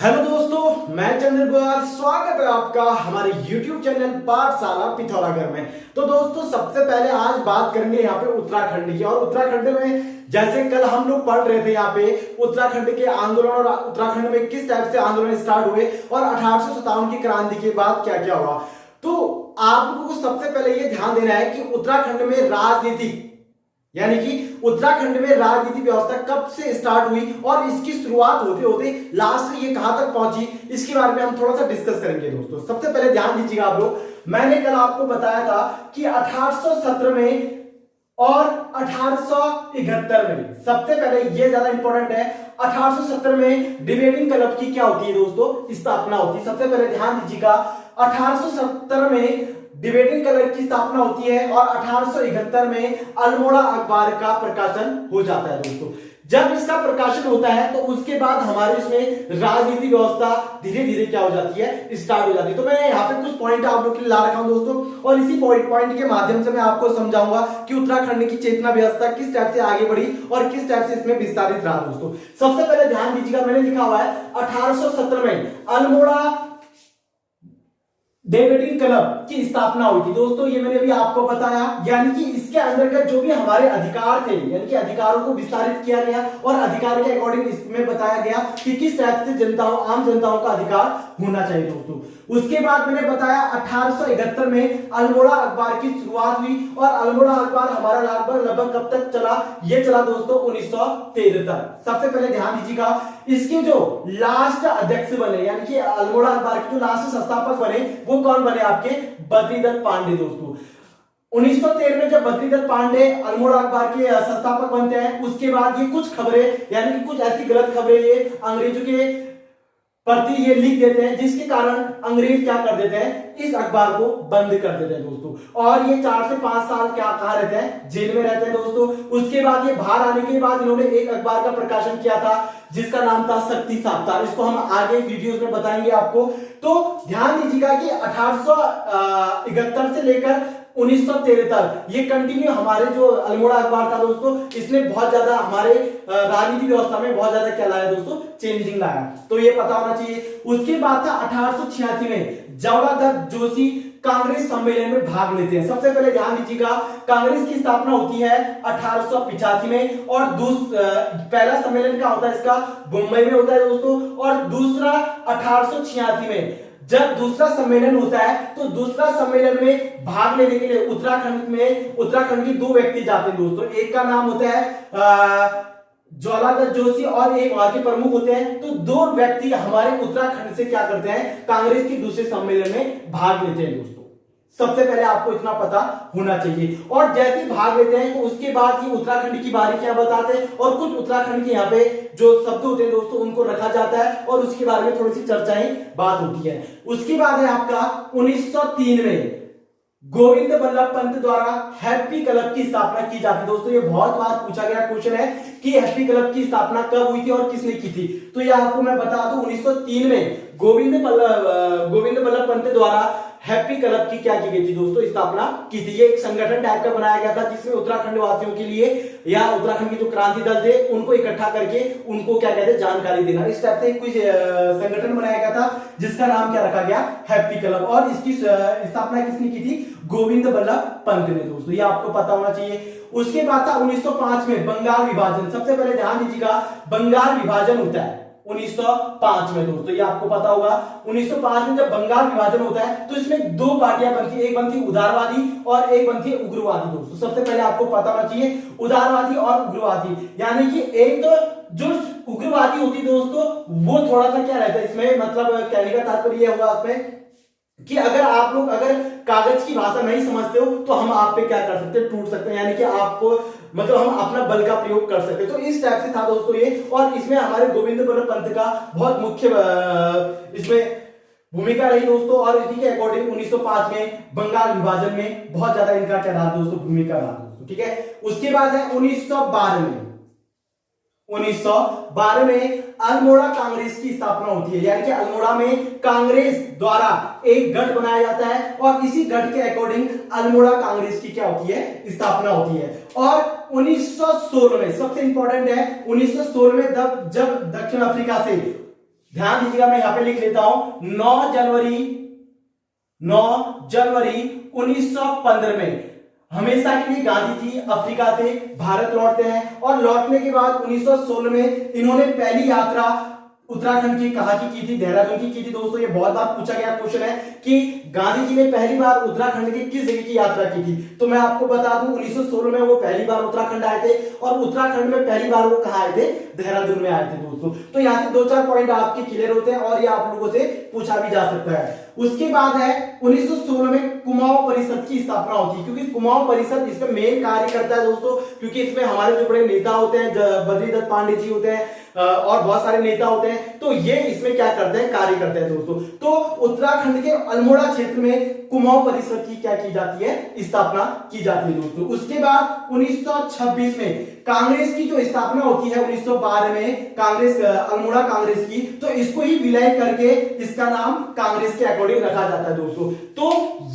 Hello दोस्तों, मैं चंद्र गोयल। स्वागत है आपका हमारे YouTube चैनल पाठशाला पिथौरागढ़ में। तो दोस्तों, सबसे पहले आज बात करेंगे यहाँ पे उत्तराखंड की। और उत्तराखंड में जैसे कल हम लोग पढ़ रहे थे यहाँ पे उत्तराखंड के आंदोलन और उत्तराखंड में किस टाइप से आंदोलन स्टार्ट हुए और 1857 की क्रांति के बाद क्या क्या हुआ। तो आपको सबसे पहले ये ध्यान देना है कि उत्तराखंड में राजनीति यानी कि उत्तराखंड में राजनीतिक व्यवस्था कब से स्टार्ट हुई और इसकी शुरुआत होते होते लास्ट ये कहां तक पहुंची, इसके बारे में हम थोड़ा सा डिस्कस करेंगे दोस्तों। सबसे पहले ध्यान दीजिएगा आप लोग, मैंने कल आपको बताया था कि 1817 में और 1871 में, सबसे पहले ये ज्यादा इंपॉर्टेंट है, 1870 में डिबेटिंग क्लब की क्या होती है दोस्तों, स्थापना होती है। सबसे पहले ध्यान दीजिएगा, 1870 में डिबेटिंग क्लब की स्थापना होती है और 1871 में अल्मोड़ा अखबार का प्रकाशन हो जाता है दोस्तों। जब इसका प्रकाशन होता है तो उसके बाद हमारे इसमें राजनीतिक व्यवस्था धीरे धीरे क्या हो जाती है, स्टार्ट हो जाती है। तो मैं यहाँ पे कुछ पॉइंट आप लोग के लिए ला रखा हूं दोस्तों, और इसी पॉइंट के माध्यम से मैं आपको समझाऊंगा कि उत्तराखंड की चेतना व्यवस्था किस टाइप से आगे बढ़ी और किस टाइप से इसमें विस्तारित रहा दोस्तों। सबसे पहले ध्यान दीजिएगा, मैंने लिखा हुआ है 1817 में अल्मोड़ा डिबेटिंग क्लब की स्थापना हुई थी दोस्तों। ये मैंने अभी आपको बताया, यानी कि इसके अंतर्गत जो भी हमारे अधिकार थे, यानी कि अधिकारों को विस्तारित किया गया और अधिकार के अकॉर्डिंग इसमें बताया गया कि किस टाइप से जनताओं, आम जनताओं का अधिकार होना चाहिए दोस्तों। उसके बाद मैंने बताया 1871 में अल्मोड़ा अखबार की शुरुआत हुई और अल्मोड़ा अखबार हमारा लगभग कब तक चला, ये चला दोस्तों 1913 तक। सबसे पहले ध्यान दीजिएगा, इसके जो लास्ट अध्यक्ष बने, यानी कि अल्मोड़ा अखबार के जो लास्ट संस्थापक बने, वो कौन बने आपके, बद्रीदत्त पांडे दोस्तों। 1913 में जब बद्रीदत्त पांडे अल्मोड़ा अखबार के संस्थापक बनते हैं, उसके बाद ये कुछ खबरें, यानी कि कुछ ऐसी गलत खबरें ये अंग्रेजों के प्रति ये लिख देते हैं, जिसके कारण अंग्रेज क्या कर देते हैं, इस अखबार को बंद कर देते हैं दोस्तों। और ये 4 से 5 साल क्या कहा रहते हैं, जेल में रहते हैं दोस्तों। उसके बाद ये बाहर आने के बाद इन्होंने एक अखबार का प्रकाशन किया था जिसका नाम था शक्ति साप्ताह। इसको हम आगे वीडियोस में बताएंगे आपको। तो ध्यान दीजिएगा कि 1871 से लेकर 1913 तक ये कंटिन्यू हमारे जो अल्मोड़ा अखबार था दोस्तों, इसने बहुत ज्यादा हमारे राजनीतिक व्यवस्था में बहुत ज्यादा क्या लाया दोस्तों, चेंजिंग लाया। तो ये पता होना चाहिए। उसके बाद था 1886 में जवाहरलाल जोशी कांग्रेस सम्मेलन में भाग लेते हैं। सबसे पहले ध्यान दीजिएगा, कांग्रेस की स्थापना होती है 1885 में और पहला सम्मेलन क्या होता है इसका, मुंबई में होता है दोस्तों, और दूसरा 1886 में। जब दूसरा सम्मेलन होता है तो दूसरा सम्मेलन में भाग लेने के लिए उत्तराखंड की 2 व्यक्ति जाते हैं दोस्तों। एक का नाम होता है जवाहरलाल जोशी और एक वहां के प्रमुख होते हैं। तो 2 व्यक्ति हमारे उत्तराखंड से क्या करते हैं, कांग्रेस के दूसरे सम्मेलन में भाग लेते हैं दोस्तों। सबसे पहले आपको इतना पता होना चाहिए। और जैसे ही भाग लेते हैं तो उसके बाद ये उत्तराखंड की बारीकियां बताते हैं और कुछ उत्तराखंड के यहाँ पे जो शब्द होते हैं दोस्तों, उनको रखा जाता है और उसके बारे में थोड़ी सी चर्चाएं बात होती है। उसके बाद है आपका 1903 में गोविंद बल्लभ पंत द्वारा हैप्पी क्लब की स्थापना की जाती है दोस्तों। ये बहुत बार पूछा गया क्वेश्चन है कि हैप्पी क्लब की स्थापना कब हुई थी और किसने की थी। तो ये आपको मैं बता दूं, 1903 में गोविंद बल्लभ पंत द्वारा हैप्पी क्लब की क्या की गई थी दोस्तों, स्थापना की थी। ये एक संगठन टाइप का बनाया गया था जिसमें उत्तराखंड वासियों के लिए या उत्तराखंड के जो क्रांति दल थे उनको इकट्ठा करके उनको क्या कहते हैं, जानकारी देना। इस टाइप से कुछ संगठन बनाया गया था जिसका नाम क्या रखा गया, हैप्पी क्लब। और इसकी स्थापना किसने की थी, गोविंद बल्लभ पंत ने दोस्तों। ये आपको पता होना चाहिए। उसके बाद था 1905 में बंगाल विभाजन। सबसे पहले ध्यान दीजिएगा, बंगाल विभाजन होता है 1905 में दोस्तों, ये आपको पता होगा। 1905 में जब बंगाल विभाजन होता है तो इसमें 2 पार्टियां बनती है, एक बनती है उदारवादी और एक बनती है उग्रवादी दोस्तों। सबसे पहले आपको पता होना चाहिए उदारवादी और उग्रवादी, यानी कि एक तो जो उग्रवादी होती है दोस्तों, वो थोड़ा सा क्या रहता है इसमें, मतलब कहने का तात्पर्य होगा उसमें कि अगर आप लोग कागज की भाषा नहीं समझते हो तो हम आप पे क्या कर सकते हैं, टूट सकते हैं, यानी कि आपको मतलब हम अपना बल का प्रयोग कर सकते हैं। तो इस टाइप से था दोस्तों ये। और इसमें हमारे गोविंद बल्लभ पंत का बहुत मुख्य इसमें भूमिका रही दोस्तों। और इसी के अकॉर्डिंग 1905 में बंगाल विभाजन में बहुत ज्यादा इनका क्या रहा दोस्तों, भूमिका रहा दोस्तों, ठीक है। उसके बाद है 1912 में अल्मोड़ा कांग्रेस की स्थापना होती है, यानी कि अल्मोड़ा में कांग्रेस द्वारा एक गठ बनाया जाता है और इसी गठ के अकॉर्डिंग अल्मोड़ा कांग्रेस की क्या होती है, स्थापना होती है। और 1916 में सबसे इंपॉर्टेंट है, 1916 में जब दक्षिण अफ्रीका से ध्यान दीजिएगा, मैं यहां पे लिख लेता हूं 9 जनवरी 1915 में हमेशा के लिए गांधी जी अफ्रीका से भारत लौटते हैं और लौटने के बाद 1916 में इन्होंने पहली यात्रा उत्तराखंड की कहां की थी? देहरादून की थी। दोस्तों ये बहुत बार पूछा गया क्वेश्चन है कि गांधी जी ने पहली बार उत्तराखंड की किस जगह की यात्रा की थी? तो मैं आपको बता दूं 1916 में वो पहली बार उत्तराखंड आए थे और उत्तराखंड में पहली बार वो कहां आए थे? देहरादून में आए थे दोस्तों। तो यहां से 2-4 पॉइंट आपके क्लियर होते हैं और ये आप लोगों से पूछा भी जा सकता है। उसके बाद है 1916 में कुमाऊं परिषद की स्थापना होती है, क्योंकि कुमाऊं परिषद इसमें मेन कार्य करता है दोस्तों, क्योंकि इसमें हमारे जो बड़े नेता होते हैं, बद्रीदत्त पांडे जी होते हैं और बहुत सारे नेता होते हैं, तो ये इसमें क्या करते हैं? कार्य करते हैं दोस्तों। तो उत्तराखंड के अल्मोड़ा क्षेत्र में कुमाऊं परिषद की क्या की जाती है? स्थापना की जाती है दोस्तों। उसके बाद 1926 में कांग्रेस की जो स्थापना होती है 1912 में, कांग्रेस अल्मोड़ा कांग्रेस की, तो इसको ही विलय करके इसका नाम कांग्रेस के अकॉर्डिंग रखा जाता है दोस्तों। तो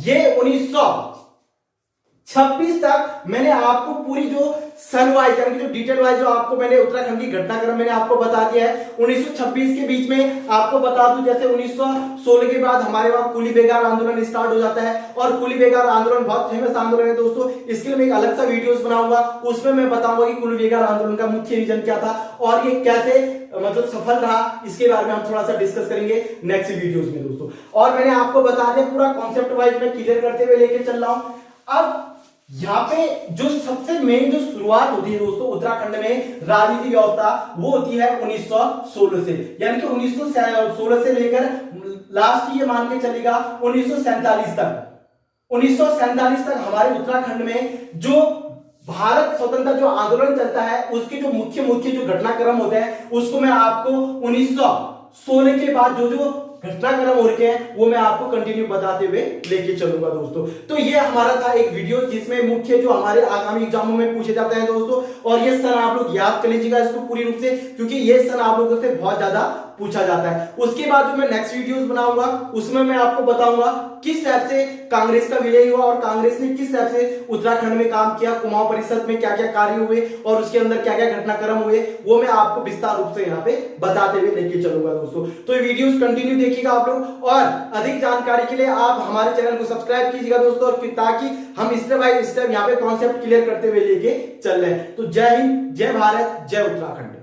ये 1926 तक मैंने आपको पूरी जो सन वाइज यानी जो डिटेल वाइज जो आपको मैंने उत्तराखंड की घटनाक्रम मैंने आपको बता दिया है। 1926 के बीच में आपको बता दूं, जैसे 1916 के बाद हमारे वहां कुली बेगार आंदोलन स्टार्ट हो जाता है और कुली बेगार आंदोलन बहुत फेमस आंदोलन है दोस्तों। इसके लिए मैं एक अलग सा वीडियोस बनाऊंगा, उसमें मैं बताऊंगा कि कुली बेगार आंदोलन का मुख्य रीजन क्या था और ये कैसे मतलब सफल रहा, इसके बारे में हम थोड़ा सा डिस्कस करेंगे नेक्स्ट वीडियोस में दोस्तों। और मैंने आपको बता दिया पूरा कॉन्सेप्ट वाइज मैं क्लियर करते हुए लेके चल रहा हूं। अब यहाँ पे जो सबसे मेन जो शुरुआत होती है दोस्तों उत्तराखंड में राजनीति व्यवस्था, वो होती है 1916 से, यानी कि 1916 से लेकर लास्ट ये मान के चलेगा 1947 तक। 1947 तक हमारे उत्तराखंड में जो भारत स्वतंत्रता जो आंदोलन चलता है उसके जो मुख्य जो घटनाक्रम होते हैं उसको मैं आपको 1916 के बाद जो घटनाक्रम हो रखे हैं वो मैं आपको कंटिन्यू बताते हुए लेके चलूंगा दोस्तों। तो ये हमारा था एक वीडियो जिसमें मुख्य जो हमारे आगामी एग्जामों में पूछे जाते हैं दोस्तों, और ये सन आप लोग याद कर लीजिएगा इसको पूरी रूप से, क्योंकि ये सन आप लोगों से बहुत ज्यादा पूछा जाता है। उसके बाद जो मैं नेक्स्ट वीडियोस बनाऊंगा उसमें मैं आपको बताऊंगा किस टाइप से कांग्रेस का विलय हुआ और कांग्रेस ने किस टाइप से उत्तराखंड में काम किया, कुमाऊं परिषद में क्या क्या कार्य हुए और उसके अंदर क्या क्या घटनाक्रम हुए, वो मैं आपको विस्तार रूप से यहाँ पे बताते हुए लेके चलूंगा दोस्तों। तो ये वीडियोस कंटिन्यू देखिएगा आप लोग और अधिक जानकारी के लिए आप हमारे चैनल को सब्सक्राइब कीजिएगा दोस्तों, ताकि हम स्टेप बाय स्टेप यहाँ पे कॉन्सेप्ट क्लियर करते हुए लेके चल रहे हैं। तो जय हिंद, जय भारत, जय उत्तराखंड।